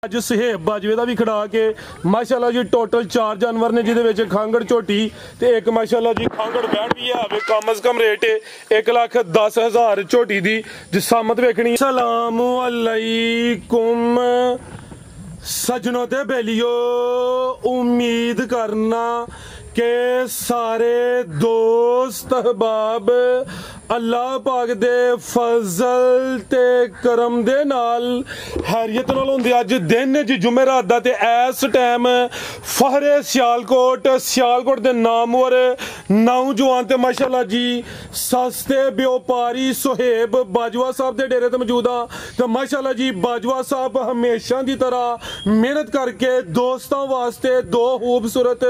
ਅੱਜ ਸੁਹੇਬ ਬਾਜਵੇ ਦਾ ਵੀ ਖੜਾ ਕੇ ਮਾਸ਼ਾਅੱਲਾ ਜੀ ਟੋਟਲ 4 ਜਾਨਵਰ ਨੇ ਜਿਹਦੇ ਵਿੱਚ ਖਾਂਗੜ ਝੋਟੀ ਤੇ ਇੱਕ ਮਾਸ਼ਾਅੱਲਾ ਜੀ ਖਾਂਗੜ ਵੈੜ ਵੀ ਆਵੇ ਕਮ ਅਜ਼ ਕਮ ਰੇਟ 1,10,000 ਝੋਟੀ ਦੀ ਜਿਸਾਮਤ ਵੇਖਣੀ। ਸਲਾਮ अलैकुम सजनों ते बेलियो, उम्मीद करना के सारे दोस्त अहबाब अल्लाह पाक दे फजल ते करम दे नाल हैरियत नाल होंदे। अज दिन जी जुमेरात दा ते इस टाइम फहरे सियालकोट दे नामवर नौजवान ते माशाअल्लाह जी सस्ते व्यापारी सुहेब बाजवा साहब दे डेरे ते मौजूद हां। ते माशाअल्लाह जी बाजवा साहब हमेशा दी तरह मेहनत करके दोस्तों वास्ते दो खूबसूरत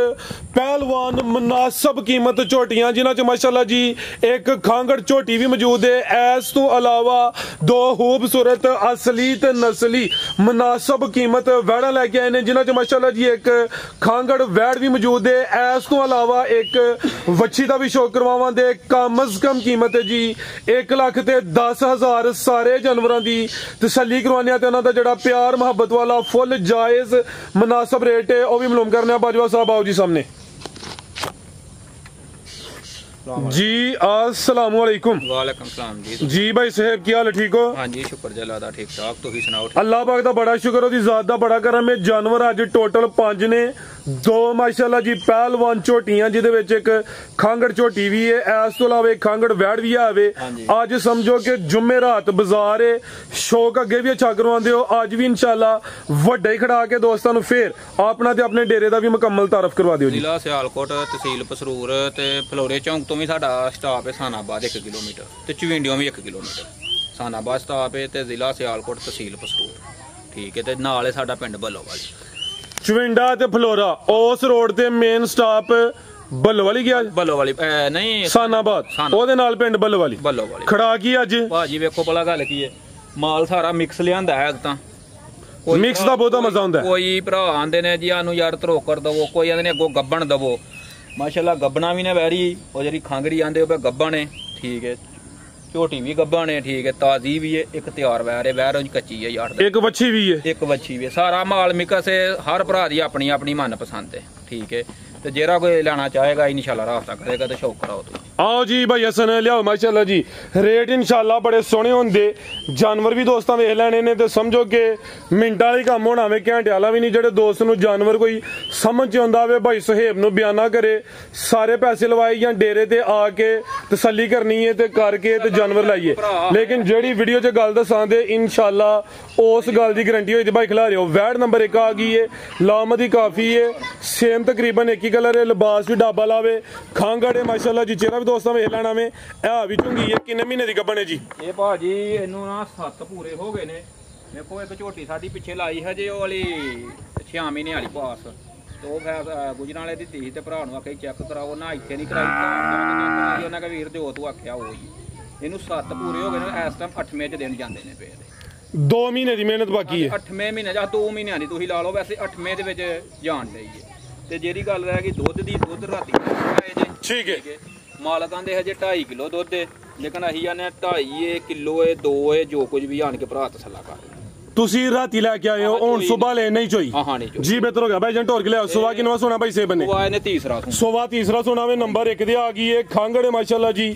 पहलवान मुनासिब कीमत झोटियां जिन्हां च माशाअल्लाह जी एक खांगड़ झोटी भी मौजूद है। इस तो अलावा दो खूबसूरत असली ते नस्ली मुनासिब कीमत वैड़ा लैके आए ने जिन्हां च माशाअल्लाह जी एक खांगड़ वैड़ भी मौजूद है। इस तो अलावा एक वच्छी का भी शौक करवावां दे कम अज कम कीमत है जी 1,10,000 सारे जानवरों की तसल्ली करवाने ते उन्हां दा जिहड़ा प्यार मुहब्बत वाला फुल जायज़ मुनासिब रेट है वह भी मालूम करने। बाजवा साहब आओ जी सामने जी। अस्सलाम वालेकुम। वालेकुम सलाम जी। जी भाई साहब क्या हाल है, ठीक हो? हाँ जी शुक्र जल्ला दा ठीक ठाक, तुसी सुनाओ? अल्लाह पाक दा बड़ा शुक्र, ओदी जात दा बड़ा करम है। जानवर अज टोटल 5 ने, 2 माशाअल्लाह जी पहलवान झोटियां जिहदे विच एक खांगड़ झोटी भी है, इस तो अलावा एक खांगड़ वैड़ भी आवे। अज समझो कि जुमेरात बाजार है, शौक अगे भी अच्छा करवांदे हो, अज भी इंशाअल्लाह वड्डा ही खड़ा के दोस्तां नूं फिर अपना ते अपने डेरे दा भी मुकम्मल तारफ करवा दिओ जी। जिला सियालकोट तहसील पसरूर ते फलोरे चौंक तो भी साडा स्टाफ है। सानाबाद 1 किलोमीटर ते चविंडियों भी 1 किलोमीटर। सानाबाद स्टाफ है ते जिला सियालकोट तहसील पसरूर, ठीक है। ते नाल है साडा पिंड बल्लोवाल। चविंडा ते फलोरा उस रोड ते मेन स्टाप बल्लोवाली गया, बल्लोवाली नहीं सानाबाद ओदे नाल पिंड बल्लोवाली। खड़ा की अज भाजी वेखो भला गल की है, माल सारा मिक्स लियांदा है। तां मिक्स दा बहुता मजा हुंदा है। कोई भरा आंदे ने जी आनू यार धरोकर दवो, कोई आंदे ने अगों गब्बन दवो। माशाअल्लाह गब्बना भी ने वैरी और जी खांगड़ी आंदे हो गब्बन है, ठीक है। झोटी भी गब्बन है, ठीक है। ताजी भी है, एक तैयार वैर है, वैर कच्ची है यार, एक वच्छी भी है, एक वच्छी भी है। सारा माल मिक्स है, हर भरा दी अपनी अपनी मन पसंद है, ठीक है। तो जेरा कोई लेना चाहेगा इंशाल्लाह राब्ता करेगा तो शौक कराओ तुम। आओ जी भाई हसन लियाओ माशाअल्लाह जी। रेट इंशाल्लाह बड़े सोहने होंदे, जानवर भी दोस्तां वेख लैने ने ते समझो कि मिंटां वाली काम होना वे, घंटे वाला भी नहीं। जेह्ड़े दोस्त नूं जानवर कोई समझ च आंदा वे भाई सुहेब नूं बयाना करे, सारे पैसे लवाए या डेरे ते आके तसल्ली करनी है ते करके ते जानवर लाइए। लेकिन जेह्ड़ी वीडियो च गल दस्सां ते इंशाल्लाह उस गल दी गारंटी होई ते भाई खिला रहे हो। वैड़ नंबर 1 आ गई है, लामदी काफी है, सेम तकरीबन एक ही कलर है, लिबास भी डाबा लावे, खांगड़ है माशाअल्लाह जी। चेहरा भी दोस्तों वेख लेना में है भी चुंगी है। किन्ने महीने दी गब्बन है जी? ये भाजी इनू ना 7 पूरे हो गए ने। देखो एक झोटी साडी पिछे लाई है जे वाली 6 महीने वाली पास, तो फिर गुजरां वाले दी धी ते भरा नूं आखे चेक कराओ ना, इत्थे नहीं कराई। उन्हां का वीर जो तू आख्या वो ही। इनू 7 पूरे हो गए ने, इस टाइम 8वें च दिन जांदे ने पे। 2 महीने दी मेहनत बाकी है। 8वें महीने ਜਾਂ 2 ਮਹੀਨਿਆਂ ਦੀ ਤੁਸੀਂ ਲਾ ਲਓ, ਵੈਸੇ 8वें ਦੇ ਵਿੱਚ ਜਾਣ ਲਈ ਹੈ। ਤੇ ਜਿਹੜੀ ਗੱਲ ਰਹਿ ਗਈ ਦੁੱਧ ਦੀ, ਦੁੱਧ ਰਾਤੀ ਹੈ ਜੇ, ठीक है। ਮਾਲਕ ਆਂਦੇ ਹਜੇ 2.5 ਕਿਲੋ ਦੁੱਧ ਹੈ, ਲੇਕਿਨ ਅਸੀਂ ਆਨੇ 2.5 ਕਿਲੋ ਹੈ, 2 ਹੈ, ਜੋ ਕੁਝ ਵੀ ਆਣ ਕੇ ਭਰਾ ਤਸੱਲਾ ਕਰ। ਤੁਸੀਂ ਰਾਤੀ ਲੈ ਕੇ ਆਏ ਹੋ, ਹੁਣ ਸੁਬਹ ਲੈ ਨਹੀਂ ਚੋਈ? हाँ नहीं जी बेहतर हो गया भाई जन टोर के ले आओ। सुबह किनवा सोना भाई से बने? सुबह ने तीसरा सुबह तीसरा सोना में नंबर 1 दे आ गई है खांगड़ माशाअल्लाह जी।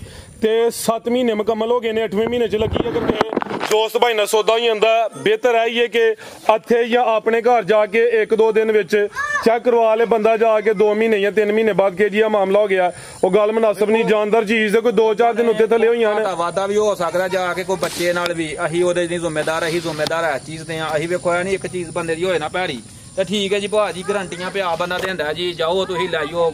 ते 7 महीने मुकम्मल हो गए ने, 8वें महीने च लगी है। अगर दोस्त भाई ना सौदा ही आंदा बेहतर है ये कि इत्थे या अपने घर जाके 1-2 दिन विच चेक करवा ले बंदा, जाके 2 महीने या 3 महीने बाद के जी मामला हो गया वो गल मुनासिब नहीं। जानदार चीज कोई 2-4 दिन उत्ते थले होईयां ने, वादा भी हो सकदा जाके कोई बच्चे नाल भी। अही ओदे नहीं जिम्मेदार, अही जिम्मेदार है चीज दे। अही वेखो नहीं एक चीज बंदे दी होए ना भैड़ी ते ठीक है जी भाजी, गारंटियां पिया बंदा देंदा जी, जाओ तुसीं लाइयो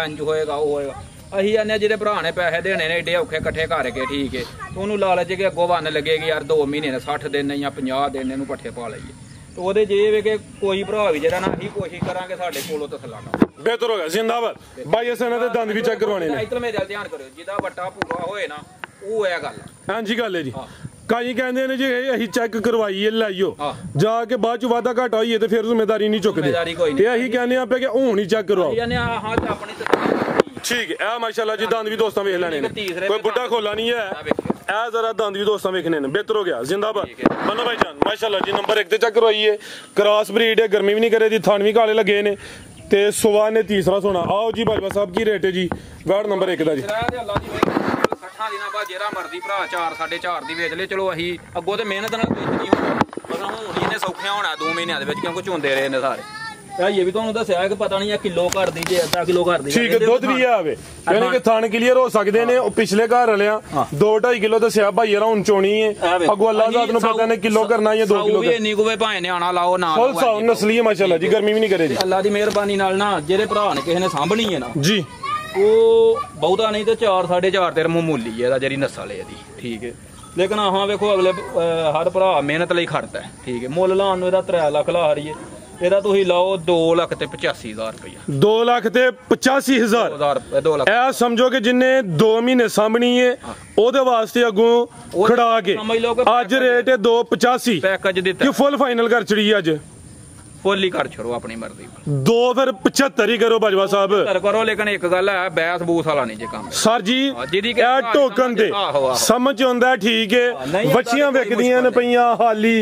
इंज होएगा वो होएगा। अही आने जेह्ड़े भरा ने पैसे देने ने एडे औखे कट्ठे करके, ठीक है। ਉਹਨੂੰ ਲਾਲਚ ਕਿ ਅੱਗੋਂ ਵੰਨ ਲੱਗੇਗੀ ਯਾਰ 2 ਮਹੀਨੇ ਨੇ 60 ਦਿਨ ਜਾਂ 50 ਦਿਨ ਇਹਨੂੰ ਪੱਠੇ ਪਾ ਲਈਏ। ਤੇ ਉਹਦੇ ਜੇ ਵੇ ਕਿ ਕੋਈ ਭਰਾ ਵੀ ਜਿਹੜਾ ਨਾ ਅਸੀਂ ਕੋਸ਼ਿਸ਼ ਕਰਾਂਗੇ ਸਾਡੇ ਕੋਲੋਂ ਤਸੱਲਾ ਕਰ। ਬਿਹਤਰ ਹੋ ਗਿਆ ਜ਼ਿੰਦਾਬਾਦ ਭਾਈ। ਅਸੀਂ ਇਹਨਾਂ ਦੇ ਦੰਦ ਵੀ ਚੈੱਕ ਕਰਵਾਉਣੇ ਨੇ। ਇੱਧਰ ਮੇਰੇ ਧਿਆਨ ਕਰਿਓ, ਜਿਹਦਾ ਵੱਟਾ ਪੂਰਾ ਹੋਏ ਨਾ ਉਹ ਹੈ ਗੱਲ। ਹਾਂਜੀ ਗੱਲ ਹੈ ਜੀ। ਕਈ ਕਹਿੰਦੇ ਨੇ ਜੀ ਅਸੀਂ ਚੈੱਕ ਕਰਵਾਈਏ ਲਾਈਓ, ਜਾ ਕੇ ਬਾਅਦ ਚ ਵਾਧਾ ਘਾਟਾ ਹੋਈਏ ਤੇ ਫਿਰ ਜ਼ਿੰਮੇਵਾਰੀ ਨਹੀਂ ਚੁੱਕਦੇ। ਤੇ ਅਸੀਂ ਕਹਿੰਦੇ ਆ ਕਿ ਹੁਣ ਹੀ ਚੈੱਕ ਕਰਵਾਓ। ਹਾਂ ਆਪਣੀ ਤਸੱਲੀ ठीक है। माशाल्लाह जी दंद भी दोस्तों वेख लैने, कोई बुढ़ा खोला नहीं है। ਇਹ ਜ਼ਰਾ ਦੰਦ ਵੀ ਦੋਸਤਾਂ ਵੇਖਣੇ ਨੇ ਬਿਹਤਰ ਹੋ ਗਿਆ ਜ਼ਿੰਦਾਬਾਦ ਮਨੋ ਭਾਈ ਜਾਨ ਮਾਸ਼ਾਅੱਲਾ ਜੀ ਨੰਬਰ 1 ਤੇ ਚੈੱਕ ਕਰਵਾਈਏ ਕ੍ਰਾਸ ਬਰੀਡ ਹੈ ਗਰਮੀ ਵੀ ਨਹੀਂ ਕਰੇ ਦੀ ਥਣ ਵੀ ਕਾਲੇ ਲੱਗੇ ਨੇ ਤੇ ਸੁਬਾ ਨੇ ਤੀਸਰਾ ਸੋਨਾ ਆਓ ਜੀ ਬਾਜਵਾ ਸਾਹਿਬ ਕੀ ਰੇਟ ਹੈ ਜੀ ਵਾਰਡ ਨੰਬਰ 1 ਦਾ ਜੀ ਦਿਨਾਂ ਬਾਅਦ ਜਿਹੜਾ ਮਰਦੀ ਭਰਾ 4 4.5 ਦੀ ਵੇਚ ਲੈ ਚਲੋ ਅਸੀਂ ਅੱਗੋਂ ਤੇ ਮਿਹਨਤ ਨਾਲ ਵੇਚਣੀ ਹੋਣੀ ਪਰ ਹੁਣ ਇਹਨੇ ਸੌਖਿਆ ਹੋਣਾ 2 ਮਹੀਨਿਆਂ ਦੇ ਵਿੱਚ ਕਿਉਂਕਿ ਝੁੰਦੇ ਰਹੇ ਨੇ ਸਾਰੇ ਇਹ ਵੀ ਤੁਹਾਨੂੰ ਦੱਸਿਆ ਕਿ ਪਤਾ ਨਹੀਂ ਆ ਕਿਲੋ ਘਰ ਦੀ ਤੇ ਅੱਧਾ ਕਿਲੋ ਘਰ ਦੀ ਠੀਕ ਹੈ ਦੁੱਧ ਵੀ ਆਵੇ ਯਾਨੀ ਕਿ ਥਣ ਕਲੀਅਰ ਹੋ ਸਕਦੇ ਨੇ ਉਹ ਪਿਛਲੇ ਘਰ ਵਾਲਿਆਂ 2.5 ਕਿਲੋ ਦੱਸਿਆ ਭਾਈ ਯਾਰ ਹੁਣ ਚੋਣੀ ਹੈ ਅੱਗੋਂ ਅੱਲਾਹ ਜ਼ਾਤ ਨੂੰ ਪਤਾ ਨੇ ਕਿਲੋ ਕਰਨਾ ਜਾਂ 2 ਕਿਲੋ ਵੀ ਇੰਨੀ ਕੁ ਵੇ ਭਾਵੇਂ ਨਿਆਣਾ ਲਾਓ ਨਾ ਫੁੱਲ ਸਾਊ ਨਸਲੀ ਹੈ ਮਾਸ਼ਾਅੱਲਾ ਜੀ ਗਰਮੀ ਵੀ ਨਹੀਂ ਕਰੇ ਜੀ ਅੱਲਾਹ ਦੀ ਮਿਹਰਬਾਨੀ ਨਾਲ ਨਾ ਜਿਹੜੇ ਭਰਾ ਨੇ ਕਿਸੇ ਨੇ ਸਾਂਭਣੀ ਹੈ ਨਾ ਜੀ ਉਹ ਬਹੁਤਾ ਨਹੀਂ ਤੇ 4 4.5 ਤੇ ਮਾਮੂਲੀ ਹੈ ਇਹਦਾ ਜਿਹੜੀ ਨਸਲ ਹੈ ਇਹਦੀ ਠੀਕ ਹੈ ਲੇਕਿਨ ਆਹਾਂ ਵੇਖੋ ਅਗਲੇ ਹਰ ਭਰਾ ਮਿਹਨਤ ਲਈ ਖੜਦਾ ਠੀਕ ਹੈ ਮੁੱਲ ਲਾਉਣ ਨੂੰ ਇਹਦਾ 3 ਲੱਖ ਲਾ ਹਰੀਏ ਇਹਦਾ ਤੁਸੀਂ ਲਾਓ 2 ਲੱਖ ਤੇ 85,000 ਰੁਪਇਆ 2 ਲੱਖ ਤੇ 85,000 2 ਲੱਖ ਇਹ ਸਮਝੋ ਕਿ ਜਿੰਨੇ 2 ਮਹੀਨੇ ਸਾਂਭਣੀ ਹੈ ਉਹਦੇ ਵਾਸਤੇ ਅੱਗੋਂ ਖੜਾ ਕੇ ਅੱਜ ਰੇਟ ਹੈ 285 ਪੈਕੇਜ ਦਿੱਤਾ ਕਿ ਫੁੱਲ ਫਾਈਨਲ ਕਰ ਚੜੀ ਅੱਜ ਫੁੱਲ ਹੀ ਕਰ ਛੜੋ ਆਪਣੀ ਮਰਜ਼ੀ 2 ਫਿਰ 75 ਹੀ ਕਰੋ ਬਾਜਵਾ ਸਾਹਿਬ ਕਰੋ ਲੇਕਿਨ ਇੱਕ ਗੱਲ ਹੈ ਬੈਸ ਬੂਸ ਵਾਲਾ ਨਹੀਂ ਜੇ ਕੰਮ ਸਰ ਜੀ ਇਹ ਟੋਕਨ ਤੇ ਸਮਝ ਆਉਂਦਾ ਠੀਕ ਹੈ ਬੱਚੀਆਂ ਵਿਕਦੀਆਂ ਨੇ ਪਈਆਂ ਹਾਲੀ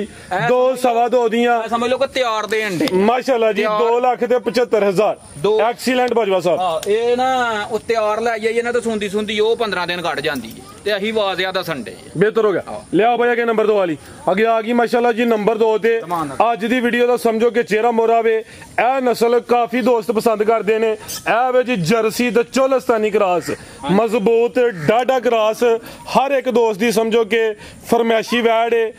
2 ਸਵਾ 2 ਦੀਆਂ ਸਮਝ ਲਓ ਕਿ ਤਿਆਰ ਦੇਣ ਦੇ ਮਾਸ਼ਾਅੱਲਾ ਜੀ 2 ਲੱਖ ਤੇ 75,000 ਐਕਸੀਲੈਂਟ ਬਾਜਵਾ ਸਾਹਿਬ ਇਹ ਨਾ ਉਹ ਤਿਆਰ ਲੈ ਜਾਈਏ ਨਾ ਤਾਂ ਸੁੰਦੀ ਉਹ 15 ਦਿਨ ਕੱਢ ਜਾਂਦੀ ਹੈ ਤੇ ਅਸੀਂ ਵਾਜ਼ਿਆ ਦਾ ਸੰਡੇ ਬਿਹਤਰ ਹੋ ਗਿਆ ਲਿਆ ਭਾਈ ਅਗੇ ਨੰਬਰ 2 ਵਾਲੀ ਅੱਗੇ ਆ ਗਈ ਮਾਸ਼ਾਅੱਲਾ ਜੀ ਨੰਬਰ 2 ਤੇ ਅੱਜ ਦੀ ਵੀਡੀਓ ਦਾ ਸਮਝੋ ਕਿ ਚਿਹਰਾ ਮੋਰਾ ਵੇ ਇਹ ਨਸਲ ਕਾਫੀ ਦੋਸਤ ਪਸੰਦ ਕਰਦੇ ਨੇ ਇਹ ਵੇ ਜੀ ਜਰਸੀ ਤੇ ਚੋਲਸਤਾਨੀ ਕਰਾਸ ਮਜ਼ਬੂਤ ਡਾਡਾ ਕਰਾਸ ਹਰ ਇੱਕ ਦੋਸਤ ਦੀ ਸਮਝੋ ਕਿ ਫਰਮੈਸ਼ੀ ਵੈੜ ਏ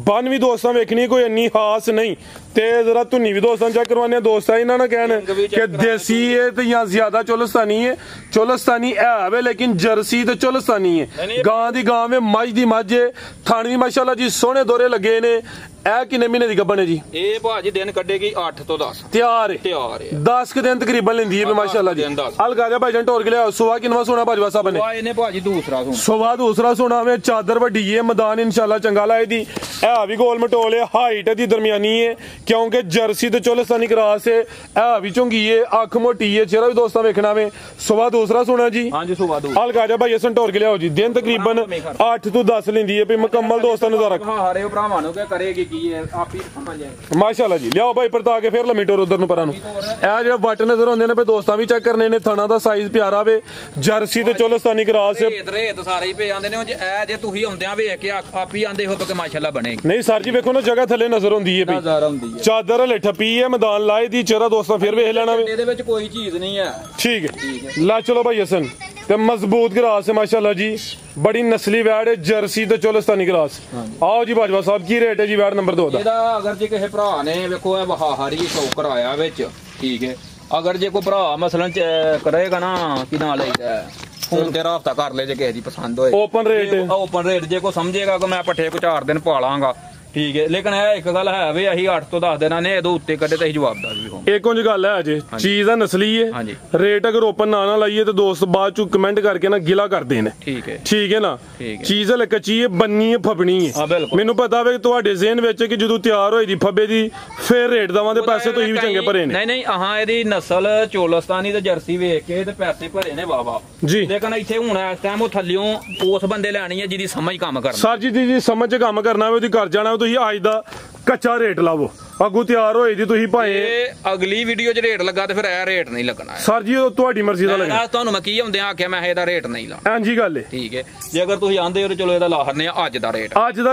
ਬਨ ਵੀ ਦੋਸਤਾਂ ਵੇਖਣੀ ਕੋਈ ਇੰਨੀ ਖਾਸ ਨਹੀਂ ਤੇ ਜਰਾ ਧੁੰਨੀ ਵੀ ਦੋਸਤਾਂ ਚੈੱਕ ਕਰਵਾਉਂਦੇ ਦੋਸਤਾਂ ਇਹਨਾਂ ਨਾਲ ਕਹਿਣ ਕਿ ਦੇਸੀ ਹੈ ਤੇ ਜਾਂ ਜ਼ਿਆਦਾ ਚੋਲਸਤਾਨੀ ਹੈ ਚੋਲਸਤਾਨੀ ਹੈ ਵੇ ਲੇਕਿਨ ਜਰਸੀ ਤੇ ਚੋਲਸਤਾਨੀ ਹੈ ਗਾਂ ਦੀ ਗਾਂ ਵੇ ਮੱਝ ਦੀ ਮੱਝ ਥਣ ਵੀ ਮਾਸ਼ਾਅੱਲਾ ਜੀ ਸੋਹਣੇ ਦੋਰੇ ਲੱਗੇ ਨੇ ਇਹ ਕਿੰਨੇ ਮਹੀਨੇ ਦੀ ਗੱਭਣ ਹੈ ਜੀ ਇਹ ਭਾਜੀ ਦਿਨ ਕੱਢੇਗੀ 8 ਤੋਂ 10 ਤਿਆਰ ਹੈ 10 ਦਿਨ ਤਕਰੀਬਨ ਲੈਂਦੀ ਹੈ ਮਾਸ਼ਾਅੱਲਾ ਜੀ ਹਲਕਾ ਭਾਈਜਾਨ ਟੋਰ ਕੇ ਲਿਆ ਸੁਬਾ ਕਿੰਨਾ ਸੋਨਾ ਬਾਜਵਾ ਸਾਹਿਬ ਨੇ ਇਹਨੇ ਭਾਜੀ ਦੂਸਰਾ ਸੋਨਾ ਸੁਬਾ ਦੂਸਰਾ ਸੋਨਾ ਵੇ ਚਾਦਰ ਵੱਡੀ ਹੈ ਮੈਦਾਨ ਇਨਸ਼ਾਅੱਲਾ ਚੰਗਾ ਲਾਏ ਦੀ ਇਹ ਵੀ ਗੋਲ ਮਟੋਲ ਹੈ ਹਾਈਟ ਦੀ ਦਰਮਿਆਨੀ ਹੈ ਕਿਉਂਕਿ ਜਰਸੀ ਤੇ ਚੋਲਸਤਾਨੀ ਕਰਾਸ ਹੈ ਇਹ ਵੀ ਝੁੰਗੀ ਹੈ ਅੱਖ ਮੋਟੀ ਹੈ ਚਿਹਰਾ ਵੀ ਦੋਸਤਾਂ ਵੇਖਣਾ ਵੇ ਸੁਬਾ ਦੂਸਰਾ ਸੋਨਾ ਜੀ ਹਾਂਜੀ ਸੁਬਾ ਦੂਸਰਾ ਹਲਕਾ ਭਾਈ ਸੰਟੋਰ ਕੇ ਲਿਆਓ ਜੀ ਦਿਨ ਤਕਰੀਬਨ 8 ਤੋਂ 10 ਲੈਂਦੀ ਹੈ ਵੀ ਮੁਕੰਮਲ ਦੋਸਤਾਂ ਨੂੰ ਜ਼ਰਾ ਹਾਰੇ ਭਰਾਵਾਂ ਨੂੰ ਕਿ ਕਰੇਗੀ ਕੀ ਹੈ ਆਪੀ ਸਮਝ ਜਾਏ ਮਾਸ਼ਾਅੱਲਾ ਜੀ ਲਿਆਓ ਭਾਈ ਪਰਤਾ ਕੇ ਫਿਰ ਲੰਮੀ ਟੋਰ ਉਧਰ ਨੂੰ ਪਰਾਂ ਨੂੰ ਇਹ ਜਿਹੜਾ ਵੱਟ ਨਜ਼ਰ ਆਉਂਦੇ ਨੇ ਵੀ ਦੋਸਤਾਂ ਵੀ ਚੈੱਕ ਕਰਨੇ ਨੇ ਥਣਾ ਦਾ ਸਾਈਜ਼ ਪਿਆਰਾ ਵੇ ਜਰਸੀ ਤੇ ਚੋਲਸਤਾਨੀ ਕਰਾਸ ਰੇਤ ਸਾਰੇ ਹੀ ਪੇ ਜਾਂਦੇ ਨੇ ਜੇ ਤੁਸੀਂ ਆਉਂਦਿਆਂ ਵੇਖ ਕੇ ਆਪੀ ਆਂਦੇ ਹੋ ਕਿ ਮਾਸ਼ਾਅੱਲਾ ਬਣੇਗੀ ਨਹੀਂ ਸਰ ਜੀ ਵੇਖੋ ਨਾ ਜਗ੍ਹਾ ਥੱਲੇ ਨਜ਼ਰ ਆਉਂਦੀ ਹੈ ਵੀ ਚਾਦਰ ਹਲੇ ਠੱਪੀ ਹੈ ਮੈਦਾਨ ਲਾਏ ਦੀ ਚਿਹਰਾ ਦੋਸਤਾਂ ਫਿਰ ਵੇਖ ਲੈਣਾ ਵੇ ਇਹਦੇ ਵਿੱਚ ਕੋਈ ਚੀਜ਼ ਨਹੀਂ ਹੈ ਠੀਕ ਹੈ ਲਾ ਚਲੋ ਭਾਈ ਹਸਨ ਤੇ ਮਜ਼ਬੂਤ ਗਰਾਸ ਹੈ ਮਾਸ਼ਾਅੱਲਾ ਜੀ ਬੜੀ ਨਸਲੀ ਵੈੜ ਹੈ ਜਰਸੀ ਤੇ ਚੋਲਸਤਾਨੀ ਗਰਾਸ ਆਓ ਜੀ ਬਾਜਵਾ ਸਾਹਿਬ ਕੀ ਰੇਟ ਹੈ ਜੀ ਵੈੜ ਨੰਬਰ 2 ਦਾ ਇਹਦਾ ਅਗਰ ਜੇ ਕਿਸੇ ਭਰਾ ਨੇ ਵੇਖੋ ਇਹ ਵਹਾਹਾਰੀ ਸ਼ੌਕਰ ਆਇਆ ਵਿੱਚ ਠੀਕ ਹੈ ਅਗਰ ਜੇ ਕੋਈ ਭਰਾ ਮਸਲਨ ਕਰੇਗਾ ਨਾ ਕਿ ਨਾ ਲਈਦਾ ਫੋਨ ਤੇ ਰਾਬਤਾ ਕਰ ਲੈ ਜੇ ਕਿਸੇ ਦੀ ਪਸੰਦ ਹੋਏ ਓਪਨ ਰੇਟ ਜੇ ਕੋਈ ਸਮਝੇਗਾ ਕਿ ਮੈਂ ਪੱਠੇ ਕੋ 4 ਦਿਨ ਪਾਲਾਂਗਾ ਠੀਕ ਹੈ ਲੇਕਿਨ ਇਹ ਇੱਕ ਗੱਲ ਹੈ ਵੀ ਅਸੀਂ 8 ਤੋਂ 10 ਦਿਨਾਂ ਨੇ ਇਹਦੇ ਉੱਤੇ ਕੱਢੇ ਤਾਂ ਅਸੀਂ ਜਵਾਬਦਾਰ ਵੀ ਹੋਵਾਂਗੇ ਇੱਕ ਉਂਝ ਗੱਲ ਹੈ ਅਜੇ ਚੀਜ਼ ਆ ਨਸਲੀ ਹੈ ਰੇਟ ਅਗਰ ਓਪਨ ਨਾ ਲਾਈਏ ਤੇ ਦੋਸਤ ਬਾਅਦ ਚ ਕਮੈਂਟ ਕਰਕੇ ਨਾ ਗਿਲਾ ਕਰਦੇ ਨੇ ਠੀਕ ਹੈ ਨਾ ਚੀਜ਼ ਹਲੇ ਕੱਚੀ ਹੈ ਬੰਨੀ ਹੈ ਫੱਬਣੀ ਹੈ ਮੈਨੂੰ ਪਤਾ ਵੇ ਤੁਹਾਡੇ ਜ਼ਿਹਨ ਵਿੱਚ ਕਿ ਜਦੋਂ ਤਿਆਰ ਹੋਈ ਦੀ ਫੱਬੇ ਦੀ ਫਿਰ ਰੇਟ ਦਵਾਂ ਦੇ ਪੈਸੇ ਤੁਸੀਂ ਵੀ ਚੰਗੇ ਭਰੇ ਨੇ ਨਹੀਂ ਆਹਾਂ ਇਹਦੀ ਨਸਲ ਚੋਲਸਤਾਨੀ ਤੇ ਜਰਸੀ ਵੇਖ ਕੇ ਤੇ ਪੈਸੇ ਭਰੇ ਨੇ ਵਾਵਾ ਜੀ ਲੇਕਿਨ ਇੱਥੇ ਹੁਣ ਇਸ ਟਾਈਮ ਉਹ ਥੱਲਿਓਂ ਉਸ ਬੰਦੇ ਲੈਣੀ ਹੈ ਜਿਹਦੀ ਸਮਝ ਕੰਮ ਕਰਨਾ ਸਰ ਜੀ ਸਮਝ ਚ ਕੰਮ ਕਰਨਾ ਵੇ ਉਹਦੀ ਕਰ ਜਾਣਾ ਤੁਸੀਂ ਅੱਜ ਦਾ ਕੱਚਾ ਰੇਟ ਲਾਵੋ ਅੱਗੂ ਤਿਆਰ ਹੋਈ ਦੀ ਤੁਸੀਂ ਭਾਵੇਂ ਅਗਲੀ ਵੀਡੀਓ 'ਚ ਰੇਟ ਲੱਗਾ ਤੇ ਫਿਰ ਇਹ ਰੇਟ ਨਹੀਂ ਲੱਗਣਾ ਸਰ ਜੀ ਉਹ ਤੁਹਾਡੀ ਮਰਜ਼ੀ ਦਾ ਲੱਗਣਾ ਤੁਹਾਨੂੰ ਮੈਂ ਕੀ ਹੁੰਦਿਆਂ ਆਖਿਆ ਮੈਂ ਇਹਦਾ ਰੇਟ ਨਹੀਂ ਲਾਉਣਾ ਹਾਂਜੀ ਗੱਲ ਹੈ ਠੀਕ ਹੈ ਜੇ ਅਗਰ ਤੁਸੀਂ ਆਂਦੇ ਹੋ ਚਲੋ ਇਹਦਾ ਲਾ ਹਰਨੇ ਅੱਜ ਦਾ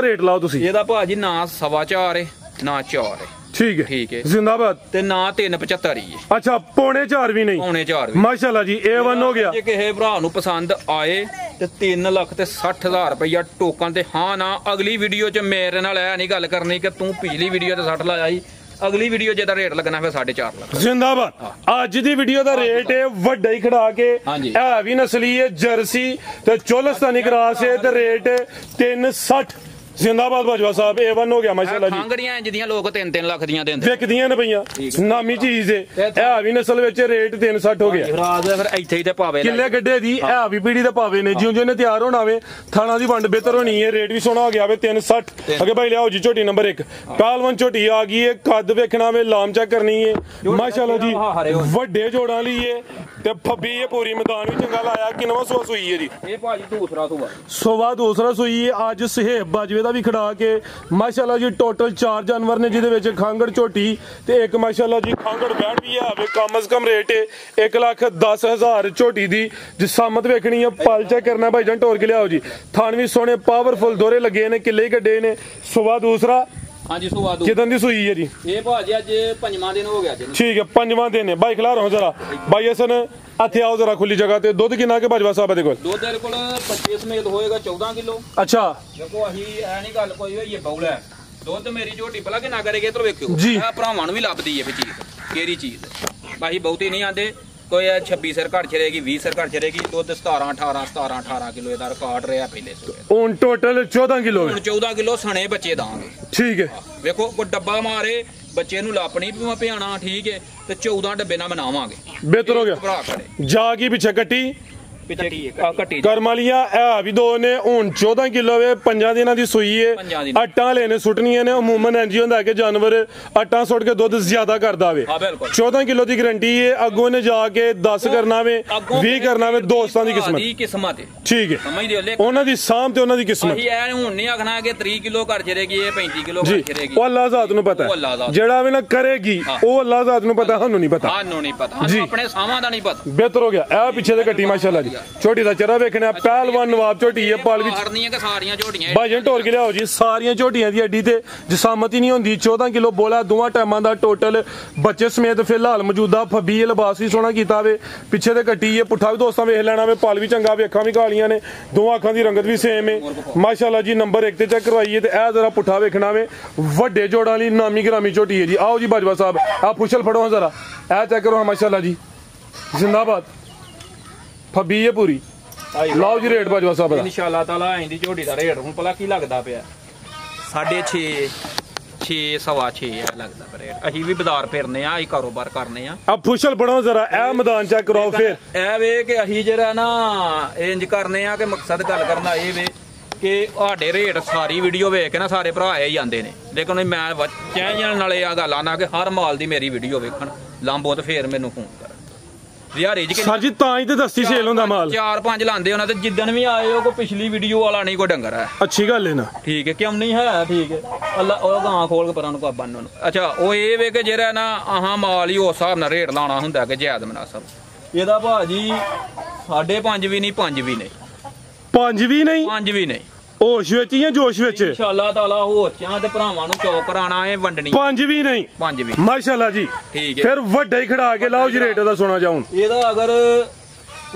ਰੇਟ ਲਾਓ ਤੁਸੀਂ ਇਹਦਾ ਭਾਜੀ ਨਾ 4.25 ਹੈ ਨਾ 4 ਹੈ ਠੀਕ ਹੈ ਜ਼ਿੰਦਾਬਾਦ ਤੇ ਨਾ 3.75 ਹੀ ਹੈ ਅੱਛਾ ਪੌਣੇ 4 ਵੀ ਨਹੀਂ ਪੌਣੇ 4 ਵੀ ਮਾਸ਼ਾਅੱਲਾ ਜੀ A1 ਹੋ ਗਿਆ ਜੇ ਕਿਸੇ ਭਰਾ ਨੂੰ ਪਸੰਦ ਆਏ ਤੇ 3 ਲੱਖ ਤੇ 60,000 ਰੁਪਇਆ ਟੋਕਨ ਤੇ ਹਾਂ ਨਾ ਅਗਲੀ ਵੀਡੀਓ 'ਚ ਮੇਰੇ ਨਾਲ ਇਹ ਨਹੀਂ ਗੱਲ ਕਰਨੀ ਕਿ ਤੂੰ ਪਿਛਲੀ ਵੀਡੀਓ ਤੇ 60 ਲਾਇਆ ਸੀ ਅਗਲੀ ਵੀਡੀਓ ਜਿਹਦਾ ਰੇਟ ਲੱਗਣਾ ਫਿਰ 4.5 ਲੱਖ ਜ਼ਿੰਦਾਬਾਦ ਅੱਜ ਦੀ ਵੀਡੀਓ ਦਾ ਰੇਟ ਹੈ ਵੱਡਾ ਹੀ ਖੜਾ ਕੇ ਇਹ ਵੀ ਨਸਲੀ ਹੈ ਜਰਸੀ ਤੇ ਚੋਲਸਤਾਨੀ ਕਰਾਸ ਹੈ ਤੇ ਰੇਟ 360 जिंदाबाद बाजवा साहब A1 हो गया माशाल्लाह जी ਖਾਂਗੜੀਆਂ ਜਿਹਦੀਆਂ ਲੋਕ 3-3 ਲੱਖ ਦੀਆਂ ਦਿੰਦੇ ਵਿਕਦੀਆਂ ਨੇ ਪਈਆਂ ਨਾਮੀ ਚੀਜ਼ ਏ ਇਹ ਵੀ ਨਸਲ ਵਿੱਚ ਰੇਟ 360 ਹੋ ਗਿਆ ਰਾਜ ਫਿਰ ਇੱਥੇ ਹੀ ਤੇ ਭਾਵੇਂ ਕਿੱਲੇ ਗੱਡੇ ਦੀ ਇਹ ਵੀ ਪੀੜੀ ਦੇ ਭਾਵੇਂ ਨੇ ਜਿਉਂ ਜਿਉਂ ਨੇ ਤਿਆਰ ਹੋਣਾ ਵੇ ਥਾਣਾ ਦੀ ਵੰਡ ਬਿਹਤਰ ਹੋਣੀ ਹੈ ਰੇਟ ਵੀ ਸੋਹਣਾ ਹੋ ਗਿਆ ਵੇ 360 ਅੱਗੇ ਭਾਈ ਲਿਆਓ ਜੀ ਝੋਟੀ ਨੰਬਰ 1 ਕਾਲਵਨ ਝੋਟੀ ਆ ਗਈ ਏ ਕੱਦ ਵੇਖਣਾ ਵੇ ਲਾਮ ਚੈੱਕ ਕਰਨੀ ਏ ਮਾਸ਼ਾਅੱਲਾ ਜੀ ਵੱਡੇ ਜੋੜਾਂ ਲਈ ਏ ਤੇ ਫੱਬੀ ਏ ਪੂਰੀ ਮੈਦਾਨ ਵੀ ਚੰਗਾ ਲਾਇਆ ਕਿੰਨਵਾਂ ਸੂਆ ਸੂਈ ਏ ਜੀ ਇਹ ਭਾਜੀ ਦੂਸਰਾ ਸੋਵਾ ਦੂਸਰਾ ਸੂਈ ਏ ਅੱਜ ਸਹੇਬ ਬਾਜਵੇ ਦਾ ਵੀ ਖੜਾ ਕੇ ਮਾਸ਼ਾਅੱਲਾ ਜੀ ਟੋਟਲ 4 ਜਾਨਵਰ ਨੇ ਜਿਹਦੇ ਵਿੱਚ ਖਾਂਗੜ ਝੋਟੀ ਤੇ ਇੱਕ ਮਾਸ਼ਾਅੱਲਾ ਜੀ ਖਾਂਗੜ ਬੈਠ ਵੀ ਆਵੇ ਕਮ ਅਜ਼ ਕਮ ਰੇਟ 1,10,000 ਝੋਟੀ ਦੀ ਜਿਸਾਮਤ ਵੇਖਣੀ ਹੈ ਪਲ ਚੈੱਕ ਕਰਨਾ ਭਾਈ ਜਾਨ ਟੋਰ ਕੇ ਲਿਆਓ ਜੀ ਥਾਣ ਵੀ ਸੋਹਣੇ ਪਾਵਰਫੁਲ ਦੋਰੇ ਲੱਗੇ ਨੇ ਕਿੱਲੇ ਹੀ ਗੱਡੇ ਨੇ ਸੋਵਾ ਦੂਸਰਾ ਹਾਂਜੀ ਸੁਆ ਦੋ ਕਿਦਾਂ ਦੀ ਸੂਈ ਹੈ ਜੀ ਇਹ ਭਾਜੀ ਅੱਜ 5ਵਾਂ ਦਿਨ ਹੋ ਗਿਆ ਜੀ ਠੀਕ ਹੈ 5ਵਾਂ ਦਿਨ ਹੈ ਬਾਈ ਖਿਲਾ ਰਹੋ ਜਰਾ ਬਾਈ ਅਸਨ ਇੱਥੇ ਆਓ ਜਰਾ ਖੁੱਲੀ ਜਗ੍ਹਾ ਤੇ ਦੁੱਧ ਕਿੰਨਾ ਕੇ ਬਾਜਵਾ ਸਾਹਿਬ ਦੇ ਕੋਲ ਦੁੱਧ ਦੇ ਕੋਲ 25 ਸਮੇਤ ਹੋਏਗਾ 14 ਕਿਲੋ ਅੱਛਾ ਦੇਖੋ ਅਸੀਂ ਐ ਨਹੀਂ ਗੱਲ ਕੋਈ ਹੋਈ ਇਹ ਬੌਲ ਹੈ ਦੁੱਧ ਮੇਰੀ ਝੋਟੀ ਭਲਾ ਕਿੰਨਾ ਕਰੇਗੀ ਇਧਰ ਵੇਖਿਓ ਜੀ। ਇਹ ਭਰਾਵਾਂ ਨੂੰ ਵੀ ਲੱਭਦੀ ਹੈ ਵੀ ਚੀਜ਼ ਕਿਹੜੀ ਚੀਜ਼ ਬਾਈ ਬਹੁਤੀ ਨਹੀਂ ਆਂਦੇ ਕੋਈ 26 ਸਿਰ ਘੜ ਚਰੇਗੀ 20 ਸਿਰ ਘੜ ਚਰੇਗੀ ਦੁੱਧ 17 ਕਿਲੋ ਇਹਦਾ ਰਿਕਾਰਡ ਰਿਹਾ ਪਹਿਲੇ ਸੂਏ ਹੁਣ ਟੋਟਲ 14 ਕਿਲੋ ਹੁਣ 14 ਕਿਲੋ ਸਣੇ ਬੱਚੇ ਦਾਂਗੇ ਠੀਕ ਹੈ ਵੇਖੋ ਕੋਈ ਡੱਬਾ ਮਾਰੇ ਬੱਚੇ ਨੂੰ ਲਾਪਣੀ ਵੀ ਪਿਆਣਾ ਠੀਕ ਹੈ ਤੇ 14 ਡੱਬੇ ਨਾਲ ਬਣਾਵਾਂਗੇ ਬਿਹਤਰ ਹੋ ਗਿਆ ਭਰਾ ਕਰੇ ਜਾ ਕੀ ਪਿੱਛੇ ਕੱਟੀ ਪਿੱਛੇ ਕੱਟੀ ਕਰਮ ਵਾਲੀਆਂ ਇਹ ਵੀ ਦੋ ਨੇ ਹੁਣ 14 ਕਿਲੋ ਵੇ 5 ਦਿਨਾਂ ਦੀ ਸੂਈ ਏ ਆਟਾਂ ਲੈਣੇ ਸੁੱਟਣੀਆਂ ਨੇ ਅਮੂਮਨ ਇੰਜ ਹੀ ਹੁੰਦਾ ਕਿ ਜਾਨਵਰ ਆਟਾਂ ਸੁੱਟ ਕੇ ਦੁੱਧ ਜ਼ਿਆਦਾ ਕਰਦਾ ਵੇ 14 ਕਿਲੋ ਦੀ ਗਰੰਟੀ ਏ ਅੱਗੋਂ ਨੇ ਜਾ ਕੇ 10 ਕਰਨਾ ਵੇ 20 ਕਰਨਾ ਵੇ ਦੋਸਤਾਂ ਦੀ ਕਿਸਮਤ ਠੀਕ ਹੈ ਸਮਝਦੇ ਹੋ ਉਹਨਾਂ ਦੀ ਸਾਂਭ ਤੇ ਉਹਨਾਂ ਦੀ ਕਿਸਮਤ ਅਸੀਂ ਐ ਹੁਣ ਨਹੀਂ ਆਖਣਾ ਕਿ 30 ਕਿਲੋ ਘਰ ਚਰੇਗੀ ਇਹ 35 ਕਿਲੋ ਘਰ ਚਰੇਗੀ ਉਹ ਅੱਲਾਹ ਜ਼ਾਤ ਨੂੰ ਪਤਾ ਹੈ ਜਿਹੜਾ ਵੀ ਨਾ ਕਰੇਗੀ ਉਹ ਅੱਲਾਹ ਜ਼ਾਤ ਨੂੰ ਪਤਾ ਸਾਨੂੰ ਨਹੀਂ ਪਤਾ ਸਾਨੂੰ ਨਹੀਂ ਪਤਾ ਸਾਨੂੰ ਆਪਣੇ ਸਾਵਾਂ ਦਾ ਨਹੀਂ ਪਤਾ ਬਿਹਤਰ ਹੋ ਗਿਆ ਇਹ ਪਿੱਛੇ ਤੇ ਕੱਟੀ ਮਾਸ਼ਾਅੱਲਾ ਜੀ ਛੋਟੀ ਦਾ ਚਿਹਰਾ ਵੇਖਣਾ ਪਹਿਲਵਾਨ ਨਵਾਬ ਝੋਟੀ ਹੈ ਪਾਲ ਵਿੱਚ ਮਾਰਨੀਆਂ ਕਿ ਸਾਰੀਆਂ ਝੋਟੀਆਂ ਭਾਜਨ ਢੋਲ ਕੇ ਲਿਆਓ ਜੀ ਸਾਰੀਆਂ ਝੋਟੀਆਂ ਦੀ ਅੱਡੀ ਤੇ ਜਿਸਾਮਤ ਹੀ ਨਹੀਂ ਹੁੰਦੀ 14 ਕਿਲੋ ਬੋਲਾ ਦੋਵਾਂ ਟਾਈਮਾਂ ਦਾ ਟੋਟਲ ਬੱਚੇ ਸਮੇਤ ਫਿਲਹਾਲ ਮੌਜੂਦਾ ਫੱਬੀ ਲਿਬਾਸ ਵੀ ਸੋਹਣਾ ਕੀਤਾ ਵੇ ਪਿੱਛੇ ਤੇ ਕੱਟੀ ਹੈ ਪੁੱਠਾ ਵੀ ਦੋਸਤਾਂ ਵੇਖ ਲੈਣਾ ਵੇ ਪਾਲ ਵੀ ਚੰਗਾ ਵੇ ਅੱਖਾਂ ਵੀ ਕਾਲੀਆਂ ਨੇ ਦੋਵਾਂ ਅੱਖਾਂ ਦੀ ਰੰਗਤ ਵੀ ਸੇਮ ਹੈ ਮਾਸ਼ਾਅੱਲਾ ਜੀ ਨੰਬਰ 1 ਤੇ ਚੈੱਕ ਕਰਵਾਈਏ ਤੇ ਇਹ ਜ਼ਰਾ ਪੁੱਠਾ ਵੇਖਣਾ ਵੇ ਵੱਡੇ ਜੋੜਾਂ ਲਈ ਨਾਮੀ ਗ੍ਰਾਮੀ ਝੋਟੀ ਹੈ ਜੀ ਆਓ ਜੀ ਬਾਜਵਾ ਸਾਹਿਬ ਆ ਪੁੱਛਲ ਫੜੋ ਜ਼ਰਾ ਇਹ ਚੈੱਕ ਕਰੋ ਮਾਸ਼ਾਅੱਲਾ ਜੀ ਜਿੰਦਾਬਾਦ ਫੱਬੀ ਹੈ ਪੂਰੀ ਲਾਓ ਜੀ ਰੇਟ ਬਾਜਵਾ ਸਾਹਿਬ ਦਾ ਇਨਸ਼ਾਅੱਲਾ ਤਾਲਾ ਆਂਦੀ ਝੋਟੀ ਦਾ ਰੇਟ ਹੁਣ ਭਲਾ ਕੀ ਲੱਗਦਾ ਪਿਆ 6.5 ਸਵਾ 6 ਲੱਗਦਾ ਪਰ ਅਸੀਂ ਵੀ ਬਾਜ਼ਾਰ ਫਿਰਨੇ ਆ ਅਸੀਂ ਕਾਰੋਬਾਰ ਕਰਨੇ ਆ ਆ ਫੁਸ਼ਲ ਬਣਾਓ ਜ਼ਰਾ ਇਹ ਮੈਦਾਨ ਚੈੱਕ ਕਰਾਓ ਫਿਰ ਇਹ ਵੇ ਕਿ ਅਸੀਂ ਜਿਹੜਾ ਨਾ ਇੰਜ ਕਰਨੇ ਆ ਕਿ ਮਕਸਦ ਗੱਲ ਕਰਨ ਦਾ ਇਹ ਵੇ ਕਿ ਸਾਡੇ ਰੇਟ ਸਾਰੀ ਵੀਡੀਓ ਵੇਖ ਕੇ ਨਾ ਸਾਰੇ ਭਰਾ ਆਏ ਜਾਂਦੇ ਨੇ ਲੇਕਿਨ ਮੈਂ ਚੈਨਲ ਨਾਲੇ ਆ ਗੱਲ ਆਣਾ ਕਿ ਹਰ ਮਾਲ ਦੀ ਮੇਰੀ ਵੀਡੀਓ ਵੇਖਣ ਲਾਂਬੋ ਤੇ ਫੇਰ ਮੈਨੂੰ ਫੋਨ ਕਰ ਯਾਰੀ ਜੀ ਸਰ ਜੀ ਤਾਂ ਹੀ ਤੇ ਦਸਤੀ ਸੇਲ ਹੁੰਦਾ ਮਾਲ 4-5 ਲਾਂਦੇ ਉਹਨਾਂ ਤੇ ਜਿੱਦਣ ਵੀ ਆਏ ਉਹ ਕੋ ਪਿਛਲੀ ਵੀਡੀਓ ਵਾਲਾ ਨਹੀਂ ਕੋਈ ਡੰਗਰ ਹੈ ਅੱਛੀ ਗੱਲ ਹੈ ਨਾ ਠੀਕ ਹੈ ਕਿਉਂ ਨਹੀਂ ਹੈ ਠੀਕ ਹੈ ਅੱਲਾ ਉਹ ਗਾਂ ਖੋਲ ਕੇ ਪਰਾਂ ਨੂੰ ਕੋ ਬੰਨ ਨੂੰ ਅੱਛਾ ਉਹ ਇਹ ਵੇ ਕਿ ਜਿਹੜਾ ਨਾ ਆਹਾਂ ਮਾਲ ਹੀ ਉਸ ਹਿਸਾਬ ਨਾਲ ਰੇਟ ਲਾਉਣਾ ਹੁੰਦਾ ਕਿ ਜਾਇਜ਼ ਮਨਾਸਬ ਇਹਦਾ ਭਾਜੀ 5.5 ਵੀ ਨਹੀਂ 5 ਵੀ ਨਹੀਂ 5 ਵੀ ਨਹੀਂ 5 ਵੀ ਨਹੀਂ ਹੋਸ਼ ਵਿੱਚ ਜਾਂ ਜੋਸ਼ ਵਿੱਚ ਇਨਸ਼ਾਅੱਲਾ ਤਾਲਾ ਹੋਚਾਂ ਤੇ ਭਰਾਵਾਂ ਨੂੰ ਚੌਕ ਕਰਾਣਾ ਏ ਵੰਡਣੀ 5 ਵੀ ਨਹੀਂ 5 ਵੀ ਮਾਸ਼ਾਅੱਲਾ ਜੀ ਠੀਕ ਹੈ ਫਿਰ ਵੱਡਾ ਹੀ ਖੜਾ ਕੇ ਲਾਓ ਜੀ ਰੇਟ ਦਾ ਸੁਣਾ ਜਾਉਂ ਇਹਦਾ ਅਗਰ